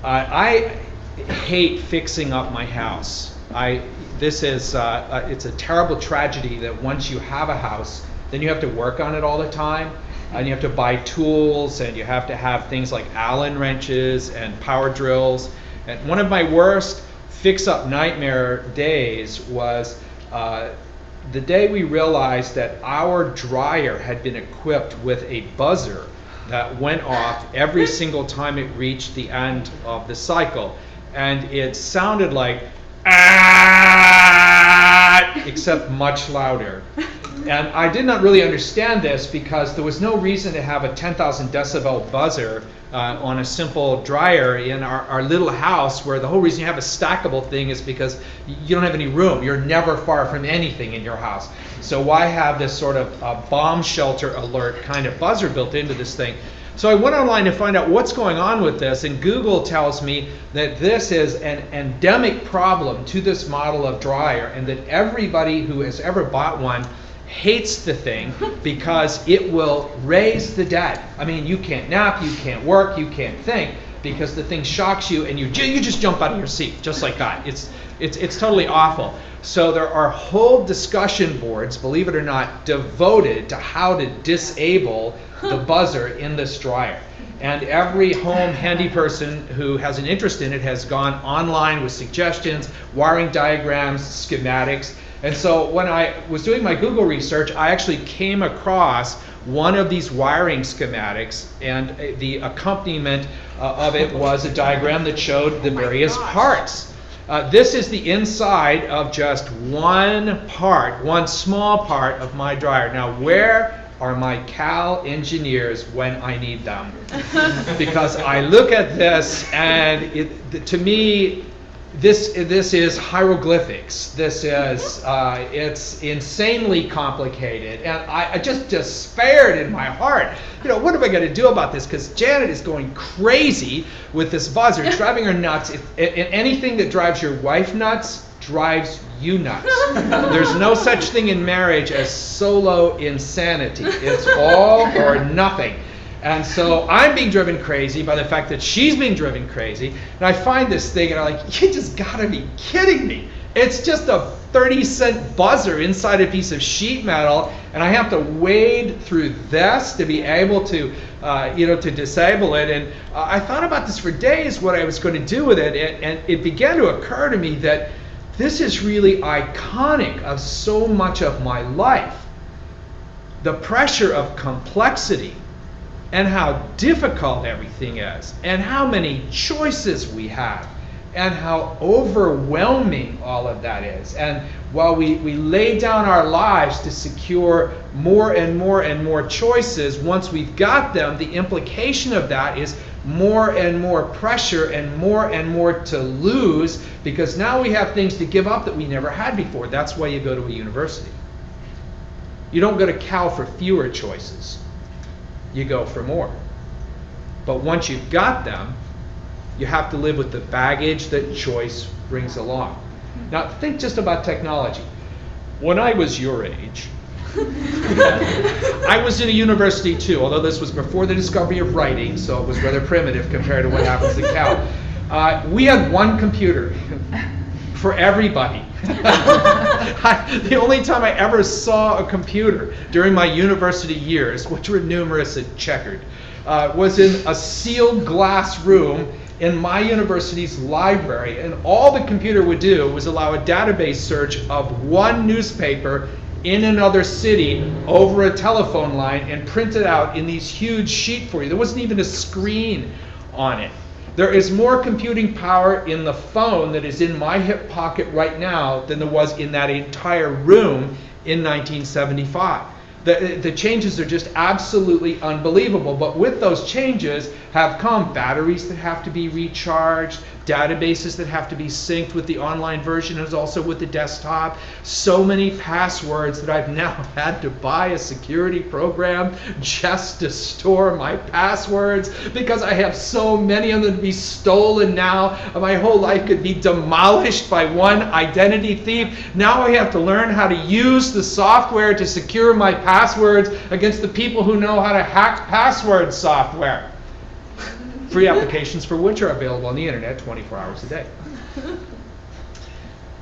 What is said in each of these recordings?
I hate fixing up my house. It's a terrible tragedy that once you have a house, then you have to work on it all the time, and you have to buy tools, and you have to have things like Allen wrenches and power drills. And one of my worst fix-up nightmare days was the day we realized that our dryer had been equipped with a buzzer that went off every single time it reached the end of the cycle. And it sounded like, ah, except much louder. And I did not really understand this because there was no reason to have a 10,000 decibel buzzer on a simple dryer in our little house, where the whole reason you have a stackable thing is because you don't have any room. You're never far from anything in your house. So why have this sort of bomb shelter alert kind of buzzer built into this thing? So I went online to find out what's going on with this, and Google tells me that this is an endemic problem to this model of dryer, and that everybody who has ever bought one hates the thing because it will raise the dead. I mean, you can't nap, you can't work, you can't think, because the thing shocks you and you just jump out of your seat just like that. It's totally awful. So there are whole discussion boards, believe it or not, devoted to how to disable the buzzer in this dryer. And every home handy person who has an interest in it has gone online with suggestions, wiring diagrams, schematics. And so when I was doing my Google research, I actually came across one of these wiring schematics, and the accompaniment of it was a diagram that showed the various parts. This is the inside of just one part, one small part of my dryer. Now, where are my Cal engineers when I need them? Because I look at this, and to me, this is hieroglyphics. This is it's insanely complicated, and I just despaired in my heart. What am I going to do about this? Because Janet is going crazy with this buzzer. It's driving her nuts. Anything that drives your wife nuts drives you nuts. There's no such thing in marriage as solo insanity. It's all or nothing. And so I'm being driven crazy by the fact that she's being driven crazy. And I find this thing and I'm like, you just gotta be kidding me. It's just a 30-cent buzzer inside a piece of sheet metal, and I have to wade through this to be able to, to disable it. And I thought about this for days, what I was going to do with it, and it began to occur to me that this is really iconic of so much of my life. The pressure of complexity, and how difficult everything is, and how many choices we have, and how overwhelming all of that is. And while we lay down our lives to secure more and more and more choices, once we've got them, the implication of that is more and more pressure and more to lose, because now we have things to give up that we never had before. That's why you go to a university. You don't go to Cal for fewer choices. You go for more. But once you've got them, you have to live with the baggage that choice brings along. Now think just about technology. When I was your age, I was in a university too, although this was before the discovery of writing, so it was rather primitive compared to what happens in Cal. We had one computer for everybody. The only time I ever saw a computer during my university years, which were numerous and checkered, was in a sealed glass room in my university's library, and all the computer would do was allow a database search of one newspaper in another city over a telephone line and print it out in these huge sheets for you. There wasn't even a screen on it. There is more computing power in the phone that is in my hip pocket right now than there was in that entire room in 1975. The changes are just absolutely unbelievable. But with those changes have come batteries that have to be recharged, databases that have to be synced with the online version and also with the desktop, so many passwords that I've now had to buy a security program just to store my passwords because I have so many of them to be stolen now. My whole life could be demolished by one identity thief. Now I have to learn how to use the software to secure my passwords against the people who know how to hack password software. free applications for which are available on the internet 24 hours a day.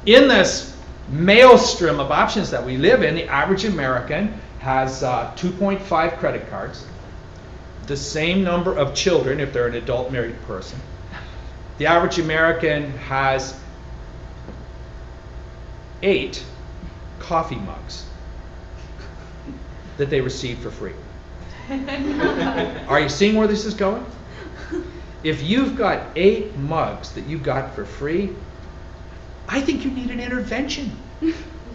In this maelstrom of options that we live in, the average American has 2.5 credit cards, the same number of children if they're an adult married person. The average American has 8 coffee mugs that they receive for free. Are you seeing where this is going? If you've got 8 mugs that you got for free, I think you need an intervention.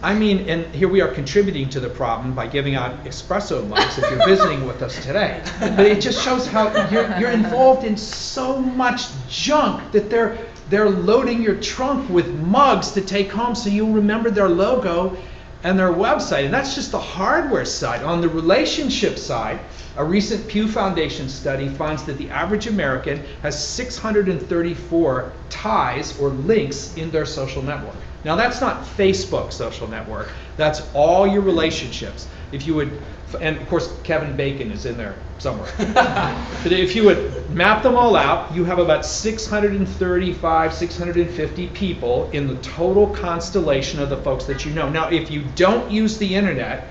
I mean, and here we are contributing to the problem by giving out espresso mugs if you're visiting with us today. But it just shows how you're involved in so much junk that they're loading your trunk with mugs to take home so you'll remember their logo and their website. And that's just the hardware side. On the relationship side, a recent Pew Foundation study finds that the average American has 634 ties or links in their social network. Now that's not Facebook social network, that's all your relationships. If you would, and of course Kevin Bacon is in there somewhere. But if you would map them all out, you have about 635, 650 people in the total constellation of the folks that you know. Now if you don't use the internet,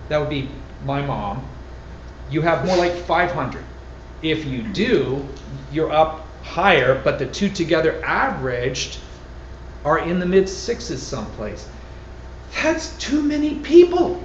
that would be my mom, you have more like 500. If you do, you're up higher, but the two together averaged are in the mid-6s someplace. That's too many people.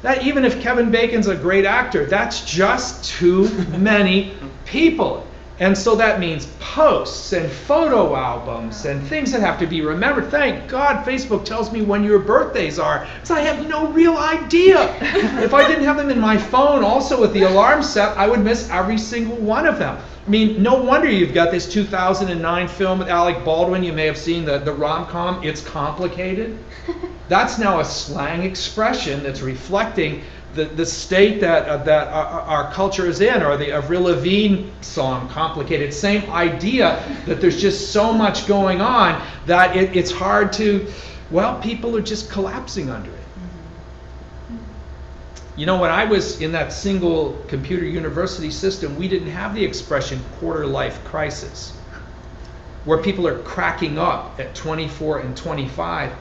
That even if Kevin Bacon's a great actor, that's just too many people. And so that means posts and photo albums and things that have to be remembered. Thank God Facebook tells me when your birthdays are, because I have no real idea. If I didn't have them in my phone also with the alarm set, I would miss every single one of them. I mean, no wonder you've got this 2009 film with Alec Baldwin. You may have seen the rom-com, It's Complicated. That's now a slang expression that's reflecting the state that our culture is in, or the Avril Lavigne song, Complicated. Same idea that there's just so much going on that it's hard to, well, people are just collapsing under it. You know, when I was in that single computer university system, we didn't have the expression quarter life crisis, where people are cracking up at 24 and 25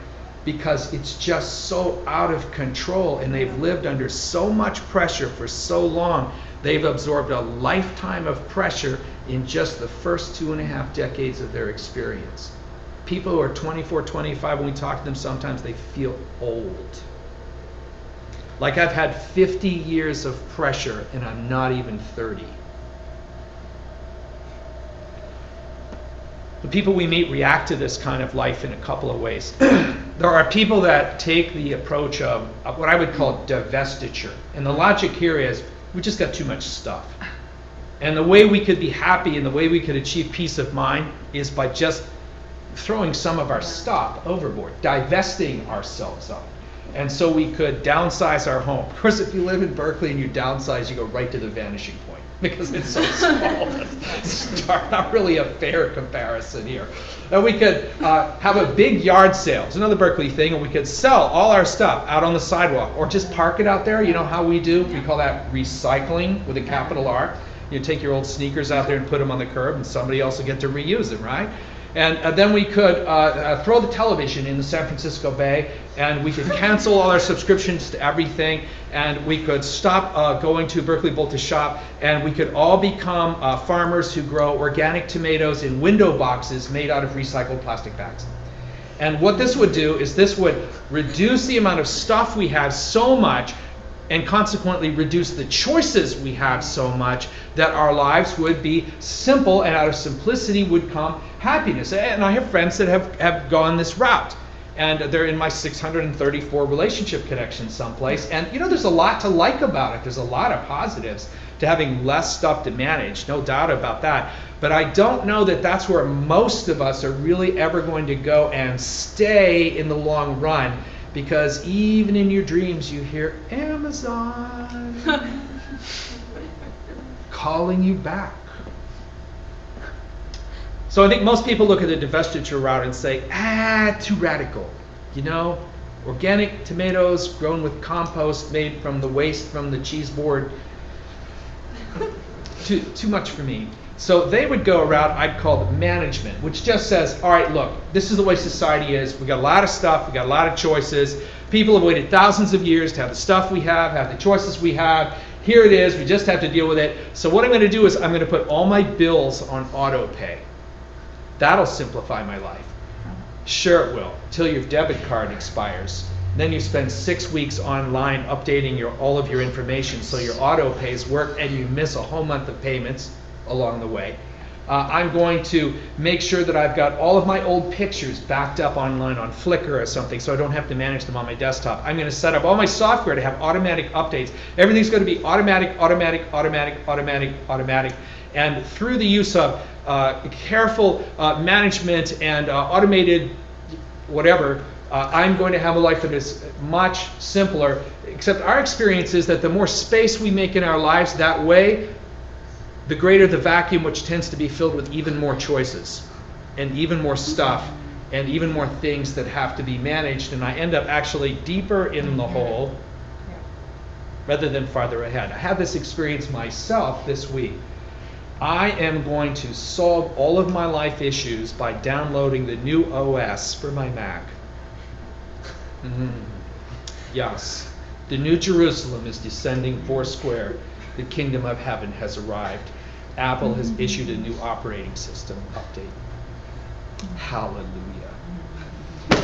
because it's just so out of control and they've lived under so much pressure for so long. They've absorbed a lifetime of pressure in just the first 2.5 decades of their experience. People who are 24, 25, when we talk to them, sometimes they feel old. Like I've had 50 years of pressure and I'm not even 30. The people we meet react to this kind of life in a couple of ways. There are people that take the approach of what I would call divestiture. And the logic here is we just got too much stuff. And the way we could be happy and the way we could achieve peace of mind is by just throwing some of our stuff overboard, divesting ourselves of it. And so we could downsize our home. Of course, if you live in Berkeley and you downsize, you go right to the vanishing point because it's so small. Not really a fair comparison here. And we could have a big yard sale. It's another Berkeley thing, and we could sell all our stuff out on the sidewalk or just park it out there. You know how we do? We call that recycling with a capital R. You take your old sneakers out there and put them on the curb, and somebody else will get to reuse them, right? And then we could throw the television in the San Francisco Bay, and we could cancel all our subscriptions to everything, and we could stop going to Berkeley Bowl to shop, and we could all become farmers who grow organic tomatoes in window boxes made out of recycled plastic bags. And what this would do is this would reduce the amount of stuff we have so much, and consequently reduce the choices we have so much, that our lives would be simple, and out of simplicity would come happiness. And I have friends that have gone this route, and they're in my 634 relationship connections someplace. And you know, there's a lot to like about it. There's a lot of positives to having less stuff to manage, no doubt about that. But I don't know that that's where most of us are really ever going to go and stay in the long run, because even in your dreams you hear Amazon calling you back. So I think most people look at the divestiture route and say, too radical. You know, organic tomatoes grown with compost made from the waste from the cheese board. Too much for me. So they would go around, I'd call it management, which just says, all right, look, this is the way society is. We got a lot of stuff, we got a lot of choices. People have waited thousands of years to have the stuff we have the choices we have. Here it is, we just have to deal with it. So what I'm going to do is I'm going to put all my bills on auto pay. That'll simplify my life. Sure it will, till your debit card expires. Then you spend 6 weeks online updating all of your information so your auto pays work and you miss a whole month of payments along the way. I'm going to make sure that I've got all of my old pictures backed up online on Flickr or something so I don't have to manage them on my desktop. I'm going to set up all my software to have automatic updates. Everything's going to be automatic. And through the use of careful management and automated whatever, I'm going to have a life that is much simpler. Except our experience is that the more space we make in our lives that way, the greater the vacuum, which tends to be filled with even more choices and even more stuff and even more things that have to be managed, and I end up actually deeper in the hole rather than farther ahead. I had this experience myself this week. I am going to solve all of my life issues by downloading the new OS for my Mac. Yes, the New Jerusalem is descending foursquare. The kingdom of heaven has arrived. Apple has issued a new operating system update. Hallelujah.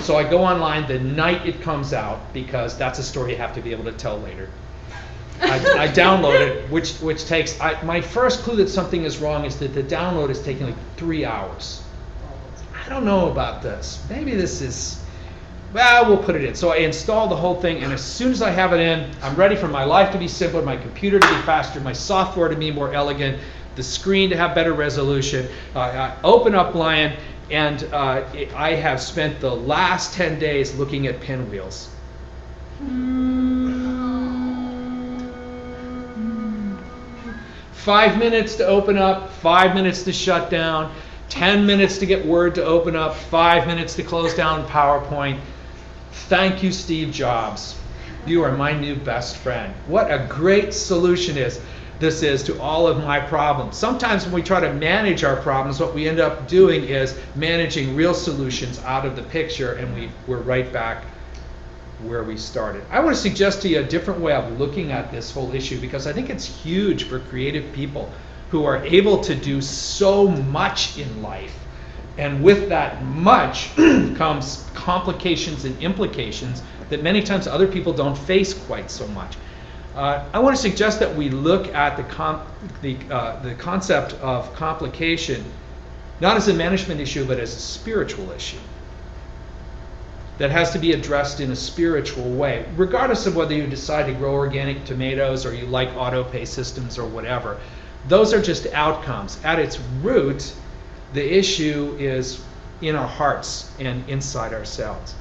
So I go online the night it comes out, because that's a story you have to be able to tell later. I download it, which takes, my first clue that something is wrong is that the download is taking like 3 hours. I don't know about this. Maybe this is, well, we'll put it in. So I install the whole thing, and as soon as I have it in, I'm ready for my life to be simpler, my computer to be faster, my software to be more elegant, the screen to have better resolution. I open up Lion, and I have spent the last 10 days looking at pinwheels. 5 minutes to open up, 5 minutes to shut down, 10 minutes to get Word to open up, 5 minutes to close down PowerPoint. Thank you, Steve Jobs. You are my new best friend. What a great solution this is to all of my problems. Sometimes when we try to manage our problems, what we end up doing is managing real solutions out of the picture, and we're right back where we started. I want to suggest to you a different way of looking at this whole issue, because I think it's huge for creative people who are able to do so much in life. And with that much comes complications and implications that many times other people don't face quite so much. I want to suggest that we look at the concept of complication not as a management issue, but as a spiritual issue that has to be addressed in a spiritual way, regardless of whether you decide to grow organic tomatoes or you like auto pay systems or whatever. Those are just outcomes. At its root, the issue is in our hearts and inside ourselves.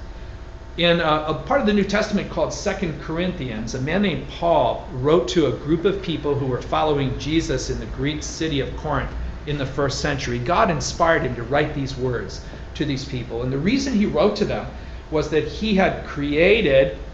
In a part of the New Testament called 2 Corinthians, a man named Paul wrote to a group of people who were following Jesus in the Greek city of Corinth in the first century. God inspired him to write these words to these people. And the reason he wrote to them was that he had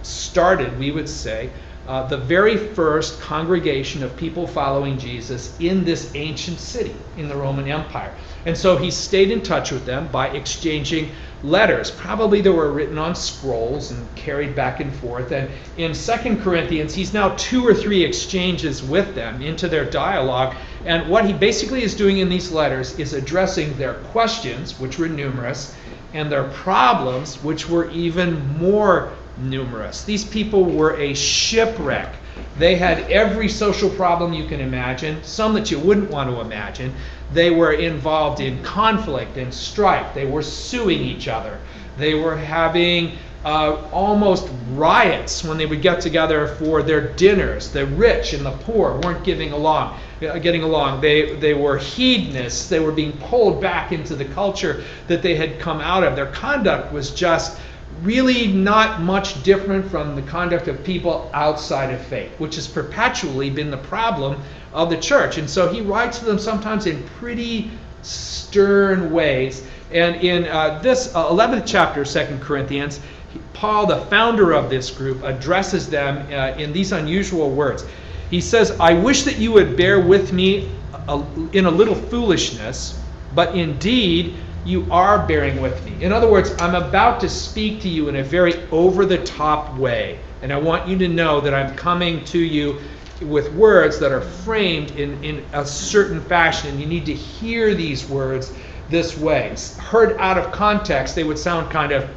started, we would say, the very first congregation of people following Jesus in this ancient city in the Roman Empire. And so he stayed in touch with them by exchanging letters. Probably they were written on scrolls and carried back and forth. And in 2 Corinthians, he's now 2 or 3 exchanges with them into their dialogue. And what he basically is doing in these letters is addressing their questions, which were numerous, and their problems, which were even more numerous. These people were a shipwreck. They had every social problem you can imagine, some that you wouldn't want to imagine. They were involved in conflict and strife. They were suing each other. They were having almost riots when they would get together for their dinners. The rich and the poor weren't getting along. They were hedonists. They were being pulled back into the culture that they had come out of. Their conduct was just really not much different from the conduct of people outside of faith, which has perpetually been the problem of the church. And so he writes to them sometimes in pretty stern ways. And in this 11th chapter of 2 Corinthians, Paul, the founder of this group, addresses them in these unusual words. He says, I wish that you would bear with me in a little foolishness, but indeed you are bearing with me. In other words, I'm about to speak to you in a very over-the-top way. And I want you to know that I'm coming to you with words that are framed in a certain fashion. And you need to hear these words this way. Heard out of context, they would sound kind of,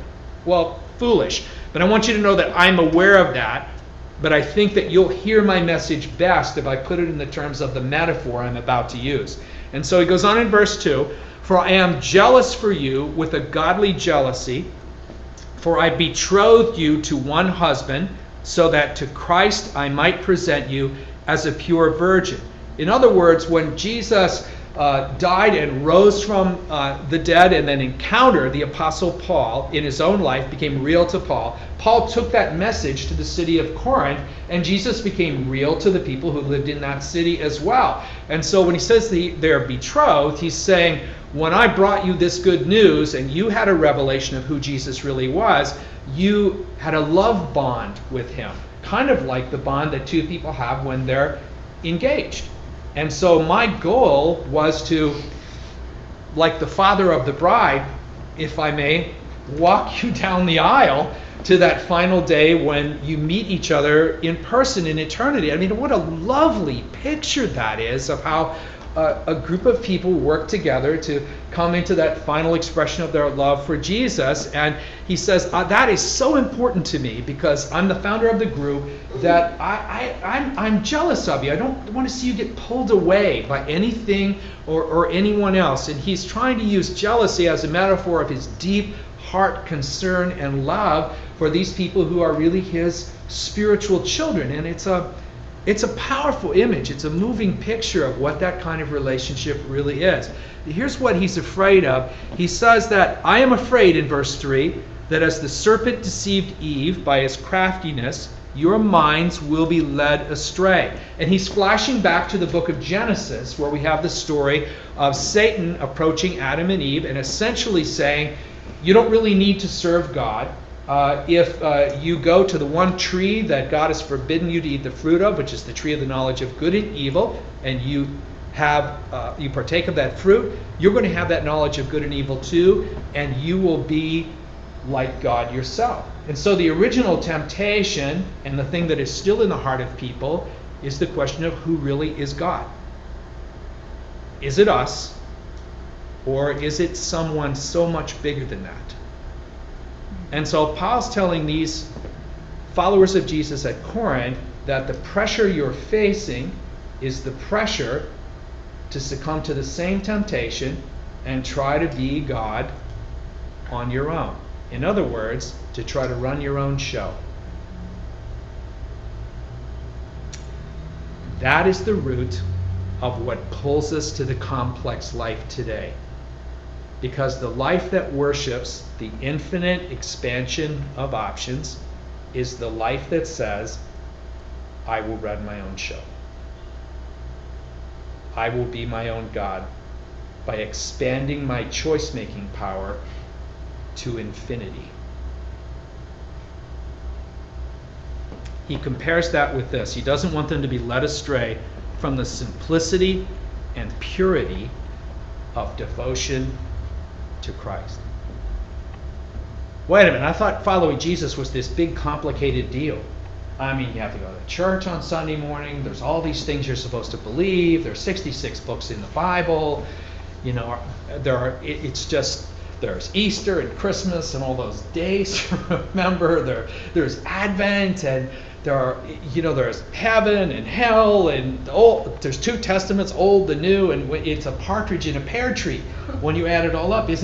well, foolish. But I want you to know that I'm aware of that. But I think that you'll hear my message best if I put it in the terms of the metaphor I'm about to use. And so he goes on in verse 2, for I am jealous for you with a godly jealousy, for I betrothed you to one husband, so that to Christ I might present you as a pure virgin. In other words, when Jesus died and rose from the dead and then encountered the Apostle Paul in his own life, became real to Paul, Paul took that message to the city of Corinth, and Jesus became real to the people who lived in that city as well. And so when he says they're betrothed, he's saying, when I brought you this good news and you had a revelation of who Jesus really was, you had a love bond with him, kind of like the bond that two people have when they're engaged. And so my goal was to, like the father of the bride, if I may, walk you down the aisle to that final day when you meet each other in person in eternity. I mean, what a lovely picture that is of how a group of people work together to come into that final expression of their love for Jesus. And he says, that is so important to me because I'm the founder of the group, that I'm jealous of you. I don't want to see you get pulled away by anything or anyone else. And he's trying to use jealousy as a metaphor of his deep heart concern and love for these people who are really his spiritual children. And it's a powerful image. It's a moving picture of what that kind of relationship really is. Here's what he's afraid of. He says that, I am afraid, in verse 3, that as the serpent deceived Eve by his craftiness, your minds will be led astray. And he's flashing back to the book of Genesis, where we have the story of Satan approaching Adam and Eve and essentially saying, you don't really need to serve God. If you go to the one tree that God has forbidden you to eat the fruit of, which is the tree of the knowledge of good and evil, and you partake of that fruit, you're going to have that knowledge of good and evil too, and you will be like God yourself. And so the original temptation, and the thing that is still in the heart of people, is the question of who really is God. Is it us, or is it someone so much bigger than that? And so Paul's telling these followers of Jesus at Corinth that the pressure you're facing is the pressure to succumb to the same temptation and try to be God on your own. In other words, to try to run your own show. That is the root of what pulls us to the complex life today. Because the life that worships the infinite expansion of options is the life that says, I will run my own show. I will be my own God by expanding my choice-making power to infinity. He compares that with this. He doesn't want them to be led astray from the simplicity and purity of devotion to Christ. Wait a minute, I thought following Jesus was this big complicated deal. I mean, you have to go to church on Sunday morning, there's all these things you're supposed to believe, there's 66 books in the Bible, you know, there's Easter and Christmas and all those days to remember, there's Advent, and there's heaven and hell, and there's two testaments, old and new, and it's a partridge in a pear tree when you add it all up. It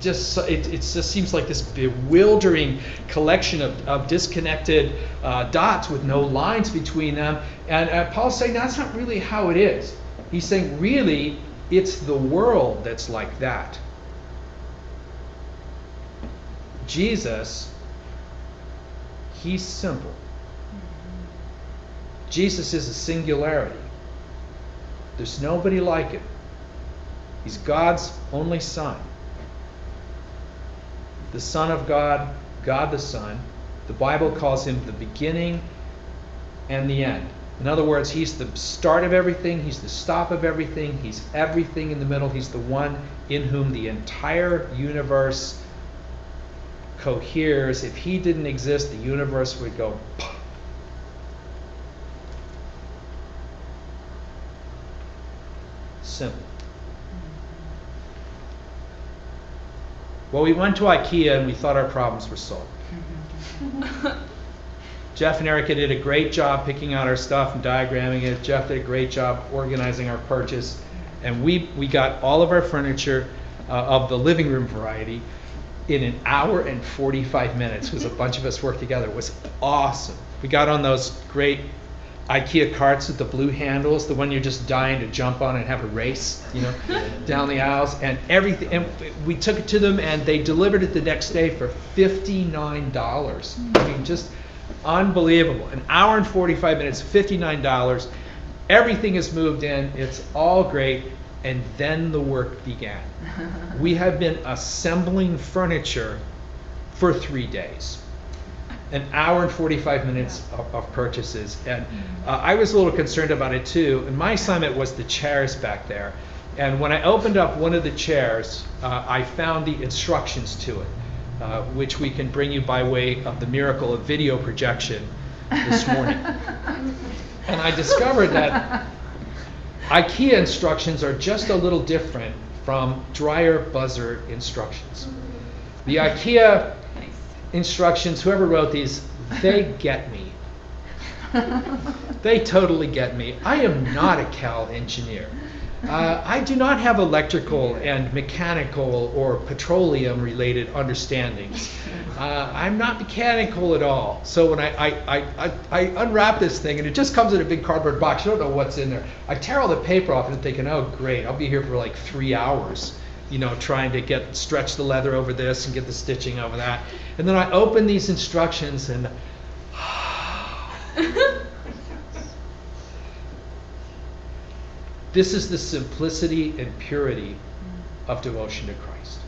just seems like this bewildering collection of disconnected dots with no lines between them. And Paul's saying that's not really how it is. He's saying really it's the world that's like that. Jesus, he's simple. Jesus is a singularity. There's nobody like him. He's God's only Son. The Son of God, God the Son. The Bible calls him the beginning and the end. In other words, he's the start of everything, he's the stop of everything, he's everything in the middle, he's the one in whom the entire universe coheres. If he didn't exist, the universe would go pop. Simple. Well, we went to IKEA and we thought our problems were solved. Jeff and Erica did a great job picking out our stuff and diagramming it. Jeff did a great job organizing our purchase. And we got all of our furniture of the living room variety in an hour and 45 minutes because a bunch of us worked together. It was awesome. We got on those great IKEA carts with the blue handles, the one you're just dying to jump on and have a race, down the aisles, and everything. And we took it to them, and they delivered it the next day for $59. I mean, just unbelievable. An hour and 45 minutes, $59. Everything is moved in. It's all great. And then the work began. We have been assembling furniture for 3 days. An hour and 45 minutes of purchases. And I was a little concerned about it too. And my assignment was the chairs back there. And when I opened up one of the chairs, I found the instructions to it, which we can bring you by way of the miracle of video projection this morning. And I discovered that IKEA instructions are just a little different from dryer buzzer instructions. The IKEA instructions, whoever wrote these, they get me. They totally get me. I am not a Cal engineer. I do not have electrical and mechanical or petroleum related understandings. I'm not mechanical at all. So when I unwrap this thing and it just comes in a big cardboard box, you don't know what's in there. I tear all the paper off and I'm thinking, oh great, I'll be here for like 3 hours, trying to stretch the leather over this and get the stitching over that. And then I open these instructions and this is the simplicity and purity of devotion to Christ.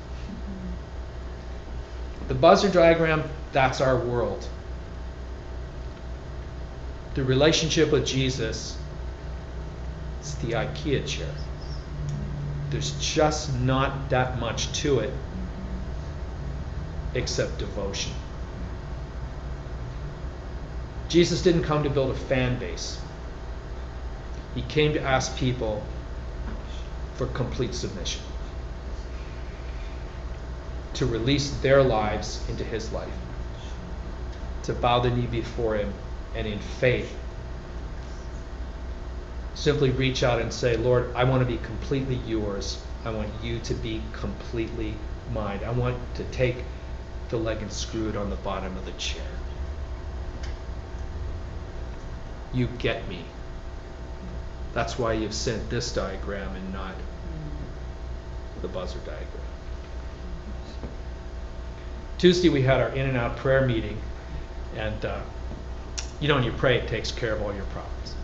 The buzzer diagram, that's our world. The relationship with Jesus is the IKEA chair. There's just not that much to it except devotion. Jesus didn't come to build a fan base. He came to ask people for complete submission, to release their lives into his life, to bow the knee before him, and in faith, simply reach out and say, Lord, I want to be completely yours. I want you to be completely mine. I want to take the leg and screw it on the bottom of the chair. You get me. That's why you've sent this diagram and not the buzzer diagram. Tuesday we had our in and out prayer meeting, and when you pray, it takes care of all your problems.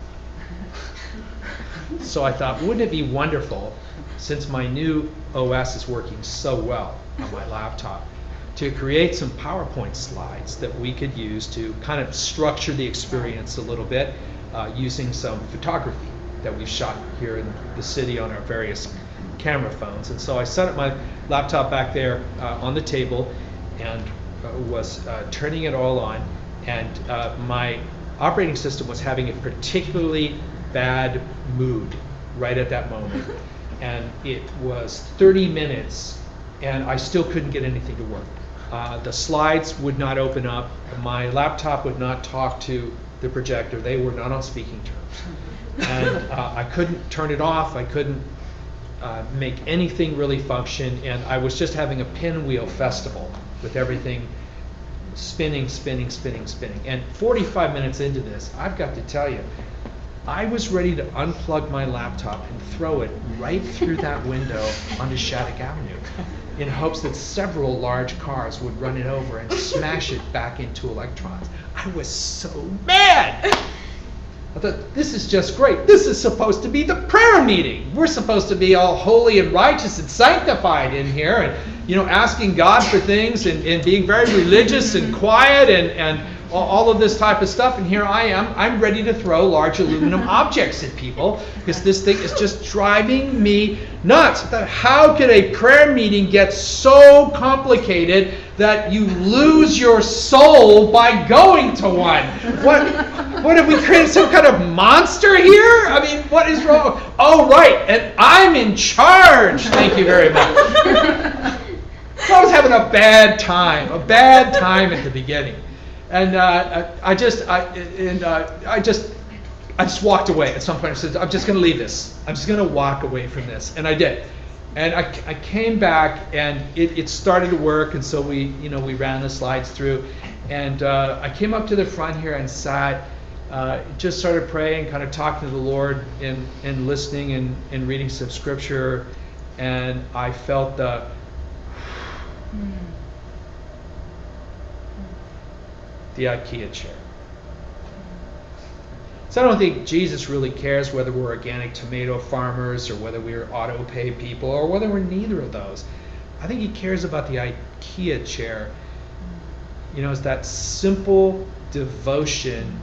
So I thought, wouldn't it be wonderful, since my new OS is working so well on my laptop, to create some PowerPoint slides that we could use to kind of structure the experience a little bit using some photography that we've shot here in the city on our various camera phones. And so I set up my laptop back there on the table and was turning it all on, and my operating system was having a particularly bad mood right at that moment. And it was 30 minutes and I still couldn't get anything to work. The slides would not open up. My laptop would not talk to the projector. They were not on speaking terms. And I couldn't turn it off. I couldn't make anything really function. And I was just having a pinwheel festival with everything spinning. And 45 minutes into this, I've got to tell you, I was ready to unplug my laptop and throw it right through that window onto Shattuck Avenue in hopes that several large cars would run it over and smash it back into electrons. I was so mad! I thought, this is just great. This is supposed to be the prayer meeting. We're supposed to be all holy and righteous and sanctified in here and, asking God for things and being very religious and quiet and all of this type of stuff, and here I am. I'm ready to throw large aluminum objects at people because this thing is just driving me nuts. How could a prayer meeting get so complicated that you lose your soul by going to one? What have we created, some kind of monster here? I mean, what is wrong? Oh, right, and I'm in charge. Thank you very much. So I was having a bad time at the beginning, and I just walked away at some point. I said, I'm just going to leave this. I'm just going to walk away from this, and I did. And I came back, and it started to work, and so we ran the slides through, and I came up to the front here and sat, just started praying, kind of talking to the Lord, and listening and reading some scripture, and I felt the IKEA chair. So I don't think Jesus really cares whether we're organic tomato farmers or whether we're auto pay people or whether we're neither of those. I think he cares about the IKEA chair. It's that simple devotion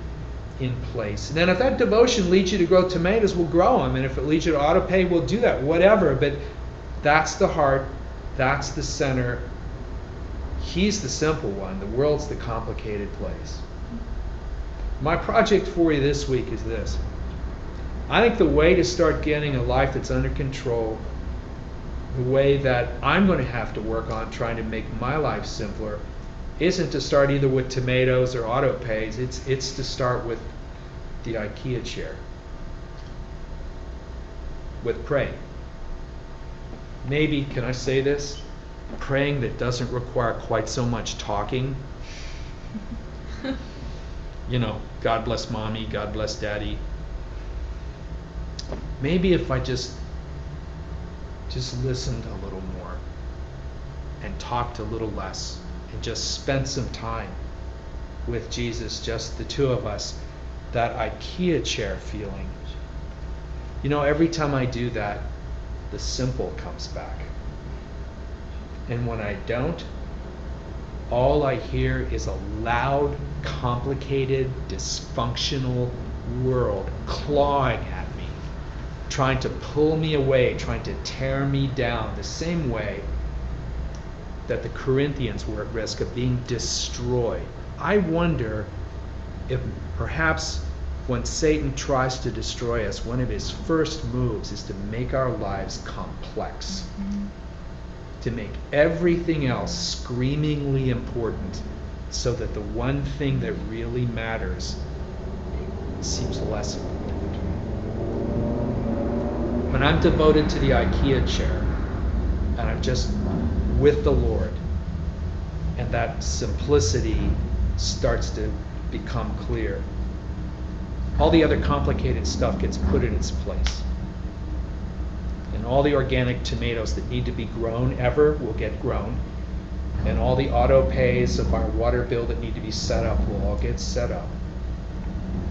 in place. And then if that devotion leads you to grow tomatoes, we'll grow them. And if it leads you to auto pay, we'll do that. Whatever. But that's the heart. That's the center. He's the simple one. The world's the complicated place. My project for you this week is this. I think the way to start getting a life that's under control, the way that I'm going to have to work on trying to make my life simpler, isn't to start either with tomatoes or auto pays. It's to start with the IKEA chair. With praying. Maybe, can I say this? Praying that doesn't require quite so much talking. God bless mommy, God bless daddy. Maybe if I just listened a little more and talked a little less and just spent some time with Jesus, just the two of us, that IKEA chair feeling. Every time I do that, the simple comes back. And when I don't, all I hear is a loud, complicated, dysfunctional world clawing at me, trying to pull me away, trying to tear me down, the same way that the Corinthians were at risk of being destroyed. I wonder if perhaps when Satan tries to destroy us, one of his first moves is to make our lives complex. To make everything else screamingly important so that the one thing that really matters seems less important. When I'm devoted to the IKEA chair and I'm just with the Lord and that simplicity starts to become clear, all the other complicated stuff gets put in its place. And all the organic tomatoes that need to be grown ever will get grown. And all the auto pays of our water bill that need to be set up will all get set up.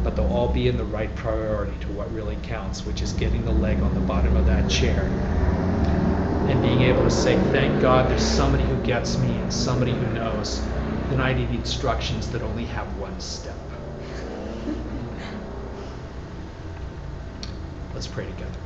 But they'll all be in the right priority to what really counts, which is getting the leg on the bottom of that chair. And being able to say, thank God there's somebody who gets me and somebody who knows. Then I need instructions that only have one step. Let's pray together.